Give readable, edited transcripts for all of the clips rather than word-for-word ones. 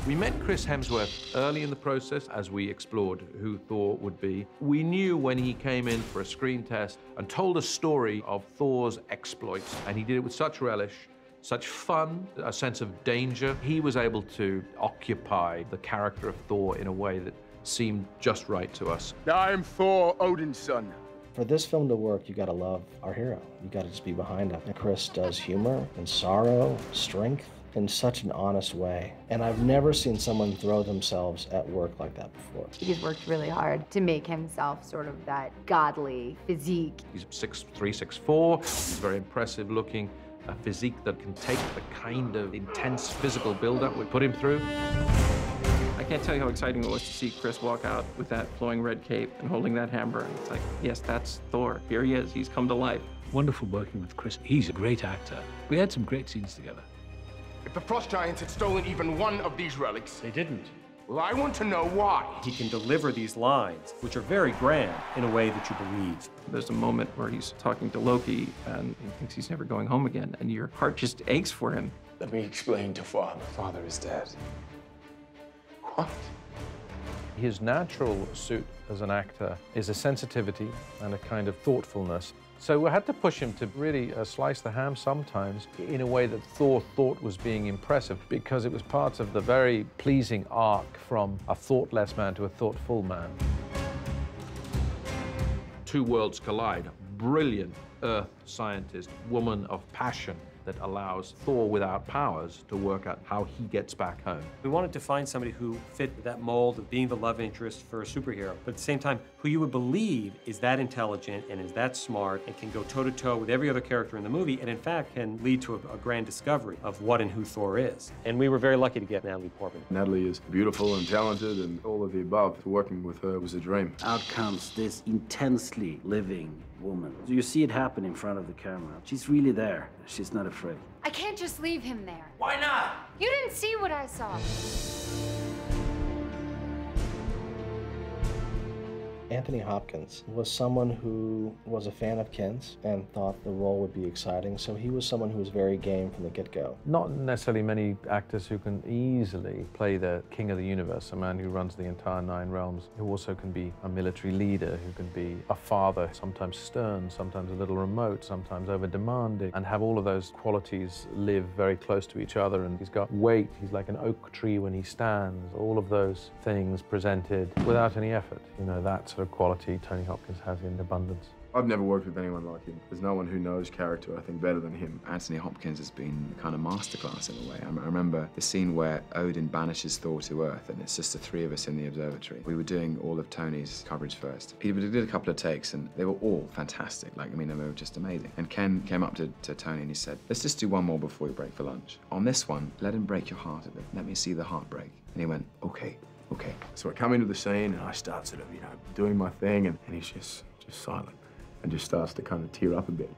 We met Chris Hemsworth early in the process as we explored who Thor would be. We knew when he came in for a screen test and told a story of Thor's exploits, and he did it with such relish, such fun, a sense of danger. He was able to occupy the character of Thor in a way that seemed just right to us. I am Thor, Odin's son. For this film to work, you gotta love our hero. You gotta just be behind him. And Chris does humor and sorrow, strength, in such an honest way. And I've never seen someone throw themselves at work like that before. He's worked really hard to make himself sort of that godly physique. He's 6'3", 6'4". He's very impressive looking, a physique that can take the kind of intense physical build-up we put him through. I can't tell you how exciting it was to see Chris walk out with that flowing red cape and holding that hammer. It's like, yes, that's Thor. Here he is. He's come to life. Wonderful working with Chris. He's a great actor. We had some great scenes together. If the Frost Giants had stolen even one of these relics, They didn't. well, I want to know why. He can deliver these lines, which are very grand, in a way that you believe. There's a moment where he's talking to Loki and he thinks he's never going home again, and your heart just aches for him. Let me explain to Father. Father is dead. What? His natural suit as an actor is a sensitivity and a kind of thoughtfulness. So we had to push him to really slice the ham sometimes in a way that Thor thought was being impressive, because it was part of the very pleasing arc from a thoughtless man to a thoughtful man. Two worlds collide. Brilliant Earth scientist, woman of passion, that allows Thor without powers to work out how he gets back home. We wanted to find somebody who fit that mold of being the love interest for a superhero, but at the same time, who you would believe is that intelligent and is that smart and can go toe-to-toe with every other character in the movie, and in fact can lead to a grand discovery of what and who Thor is. And we were very lucky to get Natalie Portman. Natalie is beautiful and talented and all of the above. Working with her was a dream. Out comes this intensely living woman. You see it happen in front of the camera. She's really there. She's not afraid. I can't just leave him there. Why not? You didn't see what I saw. Anthony Hopkins was someone who was a fan of Ken's and thought the role would be exciting, so he was someone who was very game from the get-go. Not necessarily many actors who can easily play the king of the universe, a man who runs the entire 9 realms, who also can be a military leader, who can be a father, sometimes stern, sometimes a little remote, sometimes over-demanding, and have all of those qualities live very close to each other. And he's got weight, he's like an oak tree when he stands, all of those things presented without any effort. You know, that sort of quality Tony Hopkins has in abundance. I've never worked with anyone like him. There's no one who knows character, I think, better than him. Anthony Hopkins has been kind of masterclass in a way. I remember the scene where Odin banishes Thor to Earth, and it's just the 3 of us in the observatory. We were doing all of Tony's coverage first. He did a couple of takes, and they were all fantastic. Like, I mean, they were just amazing. And Ken came up to Tony and he said, let's just do one more before we break for lunch. On this one, let him break your heart a bit. Let me see the heartbreak. And he went, okay. Okay. So I come into the scene and I start sort of, doing my thing, and he's just silent and just starts to kind of tear up a bit.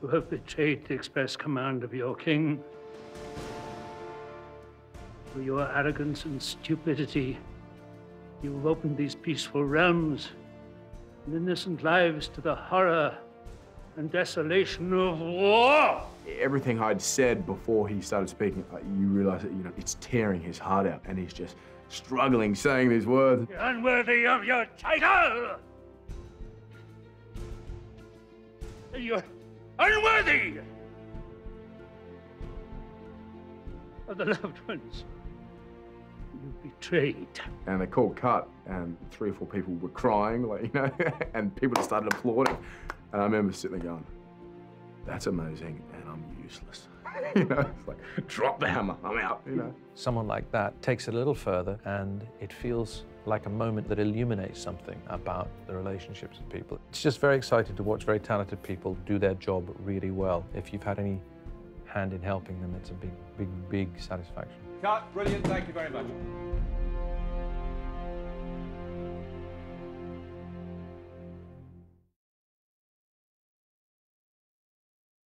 You have betrayed the express command of your king. Through your arrogance and stupidity, you have opened these peaceful realms and innocent lives to the horror and desolation of war. Everything I'd said before he started speaking, you realize that, it's tearing his heart out, and he's just struggling saying these words. You're unworthy of your title! You're unworthy of the loved ones you betrayed. And the call cut, and 3 or 4 people were crying, and people just started applauding. And I remember sitting there going, that's amazing, and I'm useless. It's like, drop the hammer, I'm out, Someone like that takes it a little further, and it feels like a moment that illuminates something about the relationships of people. It's just very exciting to watch very talented people do their job really well. If you've had any hand in helping them, it's a big, big, big satisfaction. Cut, brilliant, thank you very much.